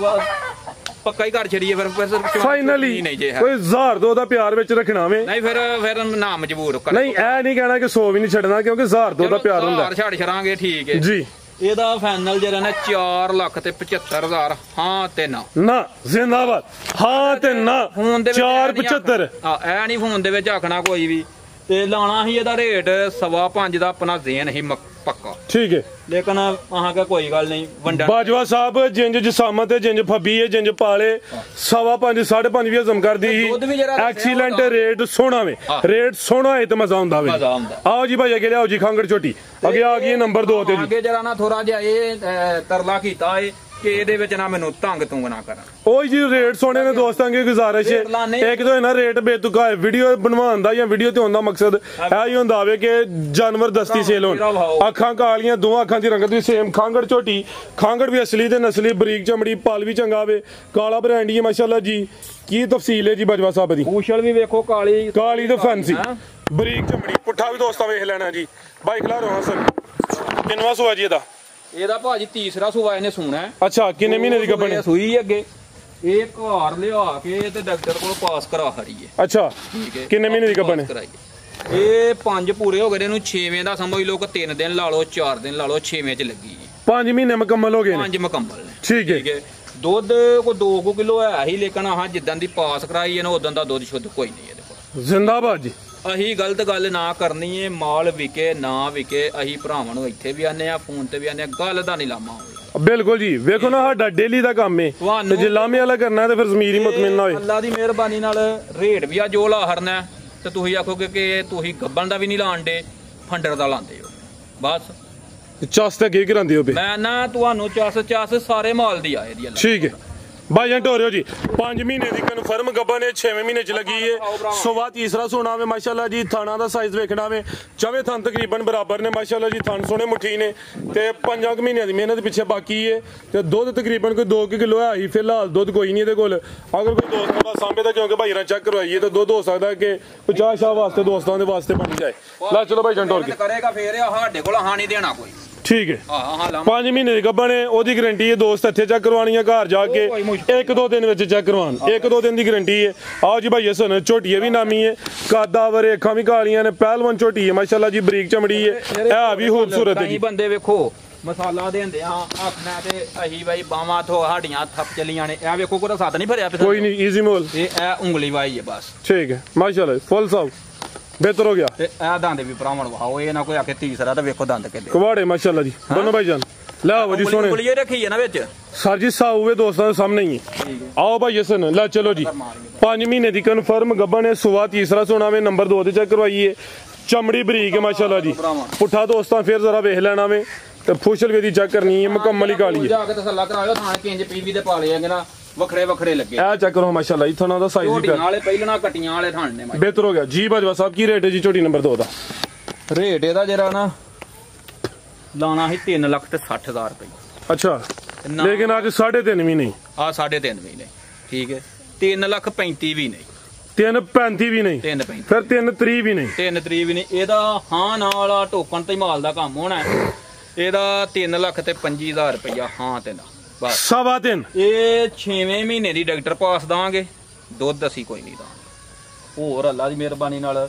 ਪੱਕਾ ਹੀ ਘਰ ਛੜੀਏ ਫਿਰ ਫਾਈਨਲੀ ਕੋਈ 1000 ਦਾ ਪਿਆਰ ਵਿੱਚ ਰੱਖਣਾ ਵੇ ਨਹੀਂ ਫਿਰ ਨਾ ਮਜਬੂਰ ਕਰ ਨਹੀਂ ਇਹ ਨਹੀਂ ਕਹਿਣਾ ਕਿ 100 ਵੀ ਨਹੀਂ ਛੱਡਣਾ ਕਿਉਂਕਿ 1000 ਦਾ ਪਿਆਰ ਹੁੰਦਾ ਛੱਡ ਛੜਾਂਗੇ ਠੀਕ ਹੈ ਜੀ ਇਹਦਾ ਫਾਈਨਲ ਜਿਹੜਾ ਨਾ 4,75,000 ਹਾਂ ਤੇ ਨਾ ਜ਼ਿੰਦਾਬਾਦ ਹਾਂ ਤੇ ਨਾ ਫੋਨ ਦੇ 475 ਐ ਨਹੀਂ ਫੋਨ ਦੇ ਵਿੱਚ ਆਖਣਾ ਕੋਈ ਵੀ ਤੇ ਲਾਣਾ ਹੀ ਇਹਦਾ ਰੇਟ 5.5 ਦਾ ਆਪਣਾ ਜ਼ੇਨ ਹੀ ਪੱਕਾ ਠੀਕ ਹੈ ਲੇਕਿਨ ਆਹਾਂ ਕਾ ਕੋਈ ਗੱਲ ਨਹੀਂ ਵੰਡਾ ਬਾਜਵਾ ਸਾਹਿਬ ਜਿੰਜ ਜਸਾਮਤ ਹੈ ਜਿੰਜ ਫੱਬੀ ਹੈ ਜਿੰਜ ਪਾਲੇ 5.5 5.5 ਵੀ ਹਜ਼ਮ ਕਰਦੀ ਸੀ ਐਕਸੀਲੈਂਟ ਰੇਟ ਸੋਹਣਾ ਵੇ ਰੇਟ ਸੋਹਣਾ ਹੈ ਤੇ ਮਜ਼ਾ ਆਉਂਦਾ ਵੇ ਆਓ ਜੀ ਭਾਈ ਅੱਗੇ ਲਿਆਓ ਜੀ ਖਾਂਗੜ ਛੋਟੀ ਅੱਗੇ ਆ ਗਈ ਨੰਬਰ 2 ਤੇ ਜੀ ਅੱਗੇ ਜਰਾ ਨਾ ਥੋੜਾ ਜਿਹਾ ਇਹ ਤਰਲਾ ਕੀਤਾ ਏ ਕਿ ਇਹਦੇ ਵਿੱਚ ਨਾ ਮੈਨੂੰ ਤੰਗ ਤੁੰਗ ਨਾ ਕਰਾਂ ਉਹ ਜੀ ਰੇਟ ਸੋਹਣੇ ਨੇ ਦੋਸਤਾਂ ਦੀ ਗੁਜ਼ਾਰਿਸ਼ ਹੈ ਇੱਕ ਤਾਂ ਨਾ ਰੇਟ ਬੇਤੁਕਾ ਹੈ ਵੀਡੀਓ ਬਣਵਾਉਣ ਦਾ ਜਾਂ ਵੀਡੀਓ ਤੇ ਹੋਣ ਦਾ ਮਕਸਦ ਇਹ ਹੀ ਹੁੰਦਾ ਵੇ ਕਿ ਜਾਨਵਰ ਦਸਤੀ ਸੇਲ ਹੋਣ ਅੱਖਾਂ ਕਾਲੀਆਂ ਦੋਵਾਂ ਅੱਖਾਂ ਦੀ ਰੰਗਤ ਵੀ ਸੇਮ ਖਾਂਗੜ ਝੋਟੀ ਖਾਂਗੜ ਵੀ ਅਸਲੀ ਤੇ ਨਸਲੀ ਬਰੀਕ ਚਮੜੀ ਪਲ ਵੀ ਚੰਗਾ ਵੇ ਕਾਲਾ ਬਰੈਂਡੀ ਹੈ ਮਾਸ਼ਾਅੱਲਾ ਜੀ ਕੀ ਤਫਸੀਲ ਹੈ ਜੀ ਬਾਜਵਾ ਸਾਹਿਬ ਦੀ ਪੂਛਲ ਵੀ ਵੇਖੋ ਕਾਲੀ ਤੇ ਫੈਂਸੀ ਬਰੀਕ ਚਮੜੀ ਪੁੱਠਾ ਵੀ ਦੋਸਤਾਂ ਵੇਖ ਲੈਣਾ ਜੀ ਬਾਈ ਖਿਲਾ ਰੋ ਹਸਨ ਕਿੰਨਵਾ ਸੂਆ ਜੀ ਇਹਦਾ ਭਾਜੀ ਤੀਸਰਾ ਸੂਆ ਇਹਨੇ ਸੂਣਾ ਅੱਛਾ ਕਿੰਨੇ ਮਹੀਨੇ ਦੀ ਗੱਭਣ ਸੂਈ ਅੱਗੇ ਇਹ ਘਰ ਲਿਆ ਕੇ ਤੇ ਡਾਕਟਰ ਕੋਲ ਪਾਸ ਕਰਾ ਹਰੀਏ ਅੱਛਾ ਕਿੰਨੇ ਮਹੀਨੇ ਦੀ ਗੱਭਣ ਇਹ 5 ਪੂਰੇ ਹੋ ਗਏ ਇਹਨੂੰ 6ਵੇਂ ਦਾ ਸਮਝ ਲਓ ਕਿ 3 ਦਿਨ ਲਾ ਲਓ 4 ਦਿਨ ਲਾ ਲਓ 6ਵੇਂ ਚ ਲੱਗੀ 5 ਮਹੀਨੇ ਮੁਕੰਮਲ ਹੋ ਗਏ 5 ਮੁਕੰਮਲ ਨੇ ਠੀਕ ਹੈ ਦੁੱਧ ਕੋ 2 ਕਿਲੋ ਹੈ ਹੀ ਲੇਕਿਨ ਆਹ ਜਿੱਦਾਂ ਦੀ ਪਾਸ ਕਰਾਈ ਇਹਨੂੰ ਉਦੋਂ ਦਾ ਦੁੱਧ ਸ਼ੁੱਧ ਕੋਈ ਨਹੀਂ ਇਹਦੇ ਕੋਲ ਜ਼ਿੰਦਾਬਾਦ ਜੀ। ਅਸੀਂ ਗਲਤ ਗੱਲ ਨਾ ਕਰਨੀ ਏ, ਮਾਲ ਵਿਕੇ ਨਾ ਵਿਕੇ, ਅਸੀਂ ਭਰਾਵਾਂ ਨੂੰ ਇੱਥੇ ਵੀ ਆਨੇ ਆ, ਫੋਨ ਤੇ ਵੀ ਆਨੇ ਆ, ਗੱਲ ਦਾ ਨਹੀਂ ਲਾਮਾ ਹੋਵੇ। ਬਿਲਕੁਲ ਜੀ, ਵੇਖੋ ਨਾ ਸਾਡਾ ਡੇਲੀ ਦਾ ਕੰਮ ਏ ਤੇ ਜੇ ਲਾਮੇ ਵਾਲਾ ਕਰਨਾ ਤੇ ਫਿਰ ਜ਼ਮੀਰ ਹੀ ਮੁਤਮਿਨ ਨਾ ਹੋਏ। ਅੱਲਾ ਦੀ ਮਿਹਰਬਾਨੀ ਨਾਲ ਰੇਟ ਵੀ ਆ ਜੋ ਲਾ ਹਰਨਾ ਤੇ ਤੁਸੀਂ ਆਖੋਗੇ ਕਿ ਤੁਸੀਂ ਗੱਬਣ ਦਾ ਵੀ ਨਹੀਂ ਲਾਣ ਦੇ, ਫੰਡਰ ਦਾ ਲਾਉਂਦੇ ਹੋ ਬਸ। ਚੱਸ ਤੇ ਕੀ ਕਰਾਂਦੇ ਹੋ ਬੇ? ਮੈਂ ਨਾ ਤੁਹਾਨੂੰ ਚੱਸ ਸਾਰੇ ਮਾਲ ਦੀ ਆ ਇਹਦੀ। ਠੀਕ ਹੈ ਭਾਈਜਾਨ ਢੋਰਿਓ ਜੀ, 5 ਮਹੀਨੇ ਦੀ ਕਨਫਰਮ ਗੱਬਨ ਹੈ, 6ਵੇਂ ਮਹੀਨੇ ਚ ਲੱਗੀ ਹੈ। ਸਵਾ ਤੀਸਰਾ ਸੋਨਾ ਵੇ ਮਾਸ਼ਾਅੱਲਾ ਜੀ। ਥਾਣਾ ਦਾ ਸਾਈਜ਼ ਵੇਖਣਾ ਵੇ, ਚਵੇਂ ਥਣ ਤਕਰੀਬਨ ਬਰਾਬਰ ਨੇ ਮਾਸ਼ਾਅੱਲਾ ਜੀ। ਥਣ ਸੋਹਣੇ ਮੁੱਠੀ ਨੇ ਤੇ 5 ਮਹੀਨਿਆਂ ਦੀ ਮਿਹਨਤ ਪਿੱਛੇ ਬਾਕੀ ਹੈ ਤੇ ਦੁੱਧ ਤਕਰੀਬਨ ਕੋਈ 2 ਕਿਲੋ ਹੈ ਹੀ ਫਿਲਹਾਲ। ਦੁੱਧ ਕੋਈ ਨਹੀਂ ਇਹਦੇ ਕੋਲ, ਅਗਰ ਕੋਈ ਦੋਸਤ ਦਾ ਸਾਂਭੇ ਦਾ, ਕਿਉਂਕਿ ਭਾਈ ਰਾਂ ਚੈੱਕ ਕਰਵਾਈਏ ਤਾਂ ਦੁੱਧ ਹੋ ਸਕਦਾ ਕਿ 50 ਸ਼ਾਹ ਵਾਸਤੇ ਦੋਸਤਾਂ ਦੇ ਵਾਸਤੇ ਬਣ ਜਾਏ। ਲੈ ਚਲੋ ਭਾਈਜਾਨ ਢੋਰ ਕੇ ਕਰੇਗਾ ਫੇਰ ਸਾਡੇ ਕੋਲ ਹਾਨੀ ਦੇਣਾ ਕੋਈ। ਠੀਕ ਹੈ, 5 ਮਹੀਨੇ ਦੀ ਗੱਬਨ ਹੈ, ਉਹਦੀ ਗਰੰਟੀ ਹੈ। ਦੋਸਤ ਇੱਥੇ ਚੈੱਕ ਕਰਵਾਉਣੀ ਹੈ, ਘਰ ਜਾ ਕੇ 1-2 ਦਿਨ ਵਿੱਚ ਚੈੱਕ ਕਰਵਾਉਣ, 1-2 ਦਿਨ ਦੀ ਗਰੰਟੀ ਹੈ। ਆਓ ਜੀ ਭਾਈ ਹਸਨ, ਝੋਟੀ ਵੀ ਨਾਮੀ ਹੈ, ਕਾਦਾ ਵਰੇ ਅੱਖਾਂ ਵੀ ਕਾਲੀਆਂ ਨੇ, ਪਹਿਲਵਾਨ ਝੋਟੀ ਹੈ ਮਾਸ਼ਾਅੱਲਾ ਜੀ, ਬਰੀਕ ਚਮੜੀ ਹੈ, ਇਹ ਵੀ ਖੂਬਸੂਰਤ ਹੈ ਜੀ। ਬੰਦੇ ਵੇਖੋ ਮਸਾਲਾ ਦੇਂਦੇ ਆ ਆਖਣਾ ਤੇ ਅਹੀ ਬਾਈ ਬਾਵਾਂ ਤੋਂ ਸਾਡੀਆਂ ਥੱਪ ਚਲੀਆਂ ਨੇ। ਇਹ ਵੇਖੋ ਕੋਈ ਸੱਤ ਨਹੀਂ ਭਰਿਆ, ਕੋਈ ਨਹੀਂ, ਈਜ਼ੀ ਮੋਲ, ਇਹ ਉਂਗਲੀ ਵਾਈ ਹੈ ਬਸ। ਠੀਕ ਹੈ ਮਾਸ਼ਾਅੱਲਾ, ਫੁੱਲ ਸਾਫ ਬਿਹਤਰ ਹੋ ਗਿਆ। ਤੇ ਇਹ ਦੰਦ ਵੀ ਭਰਾਵਣ ਵਾਓ, ਇਹ ਨਾ ਕੋਈ ਆਕੇ ਤੀਸਰਾ ਤੇ ਵੇਖੋ ਦੰਦ ਕਿੱਡੇ ਕਵਾੜੇ ਮਾਸ਼ਾਅੱਲਾ ਜੀ ਦੋਨੋਂ ਭਾਈਜਾਨ। ਲੈ ਆਓ ਜੀ ਸੋਹਣੇ, ਉਂਗਲੀ ਰੱਖੀ ਹੈ ਨਾ ਵਿੱਚ ਸਰ ਜੀ, ਸਾਊ ਦੋਸਤਾਂ ਦੇ ਸਾਹਮਣੇ ਹੀ ਹੈ। ਆਓ ਭਾਈ ਹਸਨ, ਲੈ ਚਲੋ ਜੀ, 5 ਮਹੀਨੇ ਦੀ ਕਨਫਰਮ ਗੱਬਨ ਹੈ, ਸਵਾ ਤੀਸਰਾ ਸੋਨਾ ਵੇ, ਨੰਬਰ 2 ਤੇ ਚੈੱਕ ਕਰਵਾਈਏ। ਚਮੜੀ ਬਰੀਕ ਹੈ ਮਾਸ਼ਾਅੱਲਾ ਜੀ। ਪੁੱਠਾ ਦੋਸਤਾਂ ਫਿਰ ਜ਼ਰਾ ਵੇਖ ਲੈਣਾ ਵੇ ਤੇ ਫੁਸ਼ਲ ਵੀ ਦੀ ਚੈੱਕ ਕਰਨੀ ਹੈ, ਮੁਕੰਮਲ ਹੀ ਕਾਲੀ ਹੈ। ਜਾ ਕੇ ਤਸੱਲਾ ਕਰਾਇਓ, ਥਾਣ ਕਿੰਜ ਪੀਵੀ ਦੇ ਪਾ ਲਿਆ ਨਾ, ਵੱਖਰੇ ਲੱਗੇ। ਇਹ ਚੈੱਕ ਕਰੋ ਮਾਸ਼ਾਅੱਲਾ ਜੀ, ਥਣਾ ਦਾ ਸਾਈਜ਼ ਵੀ ਝੋਟੀਆਂ ਵਾਲੇ ਪਹਿਲਣਾ ਕੱਟੀਆਂ ਵਾਲੇ ਥਾਣ ਨੇ ਬਿਹਤਰ ਹੋ ਗਿਆ ਜੀ। ਬਾਜਵਾ ਸਾਹਿਬ ਕੀ ਰੇਟ ਹੈ ਜੀ ਝੋਟੀ ਨੰਬਰ 2 ਦਾ? ਰੇਟ ਇਹਦਾ ਜਿਹੜਾ ਨਾ ਲਾਣਾ ਸੀ 3,60,000 ਰੁਪਏ। ਅੱਛਾ, ਲੇਕਿਨ ਅੱਜ 3.5 ਵੀ ਨਹੀਂ, ਆ 3.5 ਵੀ ਨਹੀਂ, ਠੀਕ ਹੈ। 3,35,000 ਵੀ ਨਹੀਂ, 3.35 ਵੀ ਨਹੀਂ, 3.35 ਫਿਰ 3.30 ਵੀ ਨਹੀਂ, 3.30 ਵੀ ਨਹੀਂ। ਇਹਦਾ ਹਾਂ ਨਾਲ ਟੋਕਣ ਤੇ ਮਾਲ ਦਾ ਕੰਮ ਹੋਣਾ। ਇਹਦਾ 3,25,000 ਰੁਪਇਆ ਹਾਂ ਤੇ ਨਾ ਬਸ। 3.25 ਇਹ 6ਵੇਂ ਮਹੀਨੇ ਦੀ ਡਾਕਟਰ ਪਾਸ ਦਾਂਗੇ, ਦੁੱਧ ਅਸੀਂ ਕੋਈ ਨਹੀਂ ਦਾਂਗੇ। ਹੋਰ ਅੱਲਾ ਦੀ ਮਿਹਰਬਾਨੀ ਨਾਲ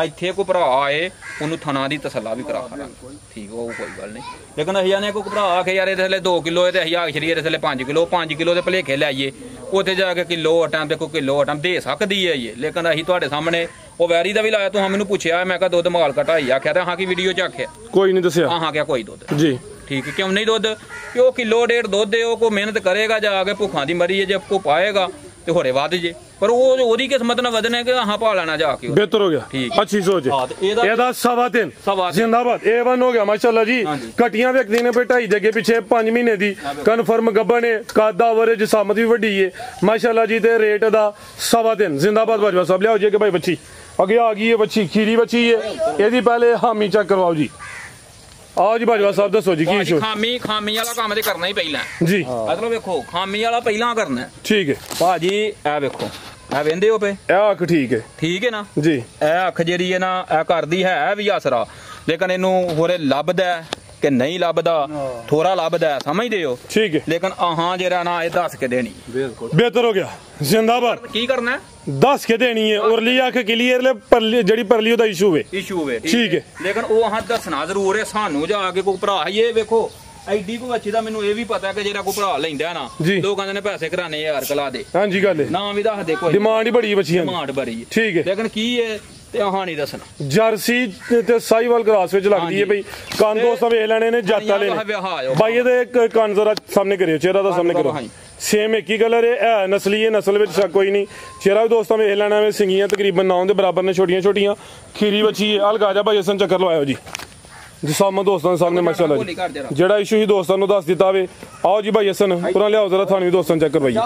ਇੱਥੇ ਕੋਈ ਭਰਾ ਆਏ ਉਹਨੂੰ ਥਣਾ ਦੀ ਤਸੱਲਾ ਵੀ ਕਰਾ ਕਰਾਂਗੇ, ਠੀਕ ਉਹ ਕੋਈ ਗੱਲ ਨਹੀਂ। ਲੇਕਿਨ ਅਸੀਂ ਆਨੇ ਕੋਈ ਭਰਾ ਆ ਕੇ ਯਾਰ ਇਹਦੇ ਥੱਲੇ 2 ਕਿਲੋ ਤੇ ਅਸੀਂ ਆ ਸ਼ਰੀਏ ਦੇ ਥੱਲੇ 5 ਕਿਲੋ ਦੇ ਭਲੇਖੇ ਲਿਆਈਏ, ਉੱਥੇ ਜਾ ਕੇ ਕਿਲੋ ਆਟਮ ਤੇ ਕੋਈ ਕਿਲੋ ਆਟਮ ਦੇ ਸਕਦੀ ਹੈ ਇਹ। ਲੇਕਿਨ ਅਸੀਂ ਤੁਹਾਡੇ ਸਾਹਮਣੇ ਉਹ ਵੈਰੀ ਦਾ ਵੀ ਲਾਇਆ, ਤੂੰ ਮੈਨੂੰ ਪੁੱਛਿਆ, ਮੈਂ ਕਿਹਾ ਦੁੱਧ ਮਾਲ ਘਟਾਈ ਆਖਿਆ ਤੇ ਹਾਂ ਕੀ ਵੀਡੀਓ ਚ ਆਖਿਆ ਕੋਈ ਨਹੀਂ ਦੱਸਿਆ, ਹਾਂ ਕਿਹਾ ਕੋਈ ਦੁੱਧ ਜੀ ਠੀਕ ਹੈ। ਕਿਉਂ ਨਹੀਂ ਦੁੱਧ? ਕਿ ਉਹ ਕਿਲੋ 1.5 ਦੁੱਧ ਹੈ, ਉਹ ਕੋਈ ਮਿਹਨਤ ਕਰੇਗਾ ਜਾ ਕੇ ਭੁੱਖਾਂ ਦੀ ਮਰੀ ਹੈ, ਜੇ ਕੋ ਪਾਏਗਾ ਤੇ ਹੋਰੇ ਵੱਧ ਜੇ, ਪਰ ਉਹ ਉਹਦੀ ਕਿਸਮਤ ਨਾਲ ਵਧਣਾ ਕਿ ਹਾਂ ਪਾ ਲੈਣਾ ਜਾ ਕੇ। ਬਿਹਤਰ ਹੋ ਗਿਆ, ਅੱਛੀ ਸੋਚ ਹੈ। ਇਹਦਾ 3.25 ਜ਼ਿੰਦਾਬਾਦ A1 ਹੋ ਗਿਆ ਮਾਸ਼ਾਅੱਲਾ ਜੀ। ਕਟੀਆਂ ਵਿਕਦੀ ਨੇ 2.5 ਜੱਗੇ ਪਿੱਛੇ, 5 ਮਹੀਨੇ ਦੀ ਕਨਫਰਮ ਗੱਬਨ ਹੈ, ਕਾਦਾ ਵਰੇ ਜਸਾਮਤ ਵੀ ਵੱਡੀ ਹੈ ਮਾਸ਼ਾਅੱਲਾ ਜੀ। ਤੇ ਰੇਟ ਦਾ 3.25 ਜ਼ਿੰਦਾਬਾਦ। ਬਾਜਵਾ ਸਾਹਿਬ ਲਿਆਓ ਜੀ ਕਿ ਭਾਈ ਬੱਚੀ ਅੱਗੇ ਆ ਗਈ ਹੈ, ਬੱਚੀ ਖੀਰੀ ਬੱਚੀ ਹੈ, ਇਹਦੀ ਪਹਿਲੇ ਹਾਮੀ ਚੈੱਕ ਕਰਵਾਓ ਜੀ। ਆਓ ਜੀ ਬਾਜਵਾ ਸਾਹਿਬ ਦੱਸੋ ਜੀ ਕੀ ਸ਼ੋ? ਖਾਮੀ ਵਾਲਾ ਕੰਮ ਤੇ ਕਰਨਾ ਹੀ ਪਹਿਲਾਂ ਜੀ, ਮਤਲਬ ਵੇਖੋ ਖਾਮੀ ਵਾਲਾ ਪਹਿਲਾਂ ਕਰਨਾ। ਠੀਕ ਹੈ ਭਾਜੀ, ਇਹ ਵੇਖੋ ਇਹ ਵੇਂਦੇ ਹੋ ਪਏ, ਇਹ ਅੱਖ ਠੀਕ ਹੈ ਨਾ ਜੀ। ਇਹ ਅੱਖ ਜਿਹੜੀ ਹੈ ਨਾ ਇਹ ਕਰਦੀ ਹੈ ਵੀ ਆਸਰਾ, ਲੇਕਿਨ ਇਹਨੂੰ ਹੋਰੇ ਲੱਭਦਾ ਕਿ ਨਹੀਂ ਲੱਭਦਾ, ਥੋੜਾ ਲੱਭਦਾ, ਸਮਝਦੇ ਹੋ? ਠੀਕ ਹੈ। ਲੇਕਿਨ ਆਹਾਂ ਜਿਹੜਾ ਨਾ ਇਹ ਦੱਸ ਕੇ ਦੇਣੀ ਬਿਹਤਰ ਹੋ ਗਿਆ ਜ਼ਿੰਦਾਬਾਦ। ਕੀ ਕਰਨਾ? ਦੱਸ ਕੇ ਦੇਣੀ ਹੈ। ਉਰਲੀ ਅੱਖ ਕਲੀਅਰ ਜਿਹੜੀ ਪਰਲੀ ਉਹਦਾ ਇਸ਼ੂ ਹੈ, ਠੀਕ ਹੈ। ਲੇਕਿਨ ਉਹ ਆਹਾਂ ਦੱਸਣਾ ਜ਼ਰੂਰ ਹੈ ਸਾਨੂੰ, ਜਾ ਕੇ ਕੋਈ ਭਰਾ ਇਹ ਵੇਖੋ ਐਡੀ ਕੋ ਅੱਛੀ ਦਾ ਮੈਨੂੰ ਇਹ ਵੀ ਪਤਾ ਕਿ ਜਿਹੜਾ ਕੋਈ ਭਰਾ ਲੈਂਦਾ ਨਾ, ਲੋਕ ਕਹਿੰਦੇ ਨੇ ਪੈਸੇ ਕਰਾਣੇ ਯਾਰ ਕਲਾ ਦੇ। ਹਾਂਜੀ ਗੱਲ ਹੈ, ਨਾ ਵੀ ਦੱਸ ਦੇ, ਕੋਈ ਡਿਮਾਂਡ ਹੀ ਬੜੀ ਬੱਚੀਆਂ ਦੀ, ਡਿਮਾਂਡ ਬੜੀ ਹੈ, ਠੀਕ ਹੈ। ਲੇਕਿਨ ਕੀ ਹੈ ਤੇ ਆਹਾਂ ਨਹੀਂ ਦੱਸਣਾ। ਜਰਸੀ ਤੇ ਸਾਈਵਾਲ ਕ੍ਰਾਸ ਵਿੱਚ ਲੱਗਦੀ ਹੈ ਬਈ। ਕੰਨ ਦੋਸਤਾਂ ਵੇਖ ਲੈਣੇ ਨੇ, ਜੱਟ ਵਾਲੇ ਨੇ ਬਾਈ। ਇਹਦੇ ਕੰਨ ਜ਼ਰਾ ਸਾਹਮਣੇ ਕਰਿਓ, ਚਿਹਰਾ ਦਾ ਸਾਹਮਣੇ ਕਰੋ, ਸੇਮ ਇੱਕ ਹੀ ਕਲਰ ਹੈ, ਨਸਲੀ ਹੈ, ਨਸਲ ਵਿੱਚ ਸ਼ੱਕ ਕੋਈ ਨਹੀਂ। ਚਿਹਰਾ ਵੀ ਦੋਸਤਾਂ ਵੇਖ ਲੈਣਾ ਵੇ, ਸਿੰਗੀਆਂ ਤਕਰੀਬਨ 9 ਦੇ ਬਰਾਬਰ ਨੇ, ਛੋਟੀਆਂ ਖੀਰੀ ਬੱਚੀ ਹੈ। ਹਲਕਾ ਜਾ ਭਾਈ ਹਸਨ ਚੱਕਰ ਲਵਾਇਓ ਜੀ ਜਿਸਾਮਾ ਦੋਸਤਾਂ ਦੇ ਸਾਹਮਣੇ ਮਾਸ਼ਾਅੱਲਾ ਜੀ। ਜਿਹੜਾ ਇਸ਼ੂ ਹੀ ਦੋਸਤਾਂ ਨੂੰ ਦੱਸ ਦਿੱਤਾ ਵੇ। ਆਓ ਜੀ ਭਾਈ ਹਸਨ ਪੁਰਾ ਲਿਆਓ ਜ਼ਰਾ, ਥਾਣੀ ਦੋਸਤਾਂ ਚੈੱਕ ਕਰਵਾਈਏ,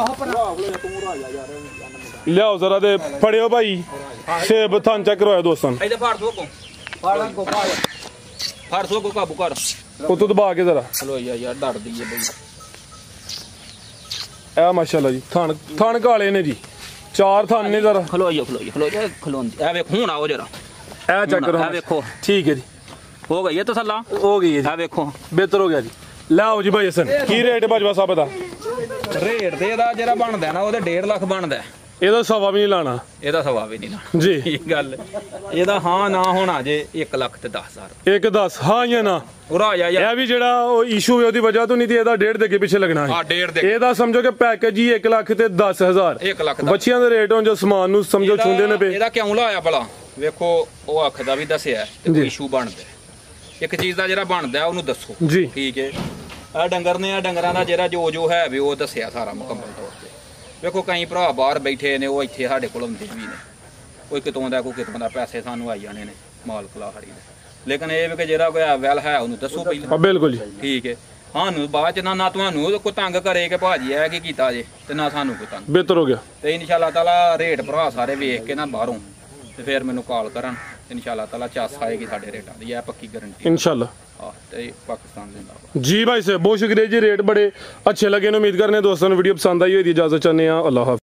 ਲਿਆਓ ਜ਼ਰਾ ਦੇ ਫੜਿਓ ਭਾਈ, ਸੇਬ ਥਾਨ ਚੈੱਕ ਕਰਵਾਇਓ ਦੋਸਤਾਂ। ਕਾਬੂ ਕਰ ਉਹ ਤੋਂ ਦਬਾ ਕੇ ਜ਼ਰਾ, ਚਲੋ ਯਾਰ ਡਰਦੀ ਹੈ ਬਈ। ਇਹ ਮਾਸ਼ਾਅੱਲਾ ਜੀ ਥਾਨ ਕਾਲੇ ਨੇ ਜੀ, 4 ਥਾਨ ਨੇ ਜ਼ਰਾ। ਖਲੋਈਓ ਇਹ ਵੇਖ ਹੁਣ ਆਓ ਜਰਾ, ਇਹ ਚੈੱਕ ਕਰੋ, ਇਹ ਵੇਖੋ ਠੀਕ ਹੈ ਜੀ, ਹੋ ਗਈ ਹੈ ਤਸੱਲਾ, ਹੋ ਗਈ ਹੈ ਜੀ, ਇਹ ਵੇਖੋ ਬਿਹਤਰ ਹੋ ਗਿਆ ਜੀ। ਲਿਆਓ ਜੀ ਭਾਈ ਹਸਨ ਕੀ ਰੇਟ ਬਾਜਵਾ ਸਾਹਿਬ ਦਾ? ਰੇਟ ਤੇ ਇਹਦਾ ਜਿਹੜਾ ਬਣਦਾ ਨਾ ਉਹਦੇ 1.5 ਲੱਖ ਬਣਦਾ। ਇਹਦਾ ਸਵਾ ਵੀ ਨਹੀਂ ਲਾਣਾ ਇਹਦਾ ਸਵਾ ਵੀ ਨਹੀਂ ਨਾ ਜੀ ਠੀਕ ਗੱਲ ਇਹਦਾ ਹਾਂ ਨਾ ਹੋਣਾ ਜੇ 1,10,000 ਇੱਕ 10 ਹਾਂ ਜਾਂ ਨਾ ਉਰਾ ਜਾ ਇਹ ਵੀ ਜਿਹੜਾ ਉਹ ਇਸ਼ੂ ਹੈ ਉਹਦੀ ਵਜ੍ਹਾ ਤੋਂ ਨਹੀਂ ਤੇ ਇਹਦਾ 1.5 ਦੇ ਅੱਗੇ ਪਿੱਛੇ ਲੱਗਣਾ ਹੈ। ਹਾਂ 1.5 ਦੇ ਇਹਦਾ ਸਮਝੋ ਕਿ ਪੈਕੇਜ ਹੀ 1,10,000 1 ਲੱਖ ਦਾ ਬੱਚਿਆਂ ਦੇ ਰੇਟ ਹੋਣ ਜੋ ਸਮਾਨ ਨੂੰ ਸਮਝੋ ਛੁੰਦੇ ਨੇ ਪਏ। ਇਹਦਾ ਕਿਉਂ ਲਾਇਆ ਭਲਾ ਵੇਖੋ ਉਹ ਅੱਖ ਦਾ ਵੀ ਦੱਸਿਆ ਤੇ ਜੀ। ਇਸ਼ੂ ਬਣਦਾ ਇੱਕ ਚੀਜ਼ ਦਾ ਜਿਹੜਾ ਬਣਦਾ ਉਹਨੂੰ ਦੱਸੋ ਜੀ ਠੀਕ ਹੈ ਆ ਡੰਗਰ ਨੇ ਆ ਡੰਗਰਾਂ ਦਾ ਜਿਹੜਾ ਜੋ ਹੈ ਵੀ ਉਹ ਦੱਸਿਆ ਸਾਰਾ ਮੁਕੰਮਲ ਤੌਰ ਤੇ ਵੇਖੋ ਕਈ ਭਰਾ ਬਾਹਰ ਬੈਠੇ ਨੇ ਉਹ ਇੱਥੇ ਸਾਡੇ ਕੋਲ ਆਉਂਦੇ ਵੀ ਨੇ ਕੋਈ ਕਿਤੋਂ ਦਾ ਕੋਈ ਕਿਤੋਂ ਦਾ ਪੈਸੇ ਸਾਨੂੰ ਆਈ ਜਾਣੇ ਨੇ ਮਾਲਕ ਲਾਹੜੀ ਦੇ ਲੇਕਿਨ ਇਹ ਵੀ ਕਿ ਜਿਹੜਾ ਕੋਈ ਵੈਲ ਹੈ ਉਹਨੂੰ ਦੱਸੋ ਪਹਿਲਾਂ ਬਿਲਕੁਲ ਜੀ ਠੀਕ ਹੈ ਸਾਨੂੰ ਬਾਅਦ ਚ ਨਾ ਤੁਹਾਨੂੰ ਕੋਈ ਤੰਗ ਕਰੇ ਕਿ ਭਾਜੀ ਇਹ ਕੀ ਕੀਤਾ ਜੇ ਤੇ ਨਾ ਸਾਨੂੰ ਕੋਈ ਤੰਗ ਬਿਹਤਰ ਹੋ ਗਿਆ। ਤੇ ਇਨਸ਼ਾਅੱਲਾ ਤਾਲਾ ਰੇਟ ਭਰਾ ਸਾਰੇ ਵੇਖ ਕੇ ਨਾ ਬਾਹਰੋਂ ਤੇ ਫਿਰ ਮੈਨੂੰ ਕਾਲ ਕਰਨ ਇਨਸ਼ਾਅੱਲਾ ਤਾਲਾ ਚਾਸ ਆਏਗੀ ਸਾਡੇ ਰੇਟਾਂ ਦੀ ਇਹ ਪੱਕੀ ਗਾਰੰਟੀ इंशाल्लाह ਤੇ ਪਾਕਿस्तान जिंदाबाद। जी भाई साहब बहुत शुक्रिया जी रेट बड़े अच्छे लगे ने उम्मीद करने दोस्तों वीडियो पसंद आई हो इजाजत चाहते हैं अल्लाह हाफिज़।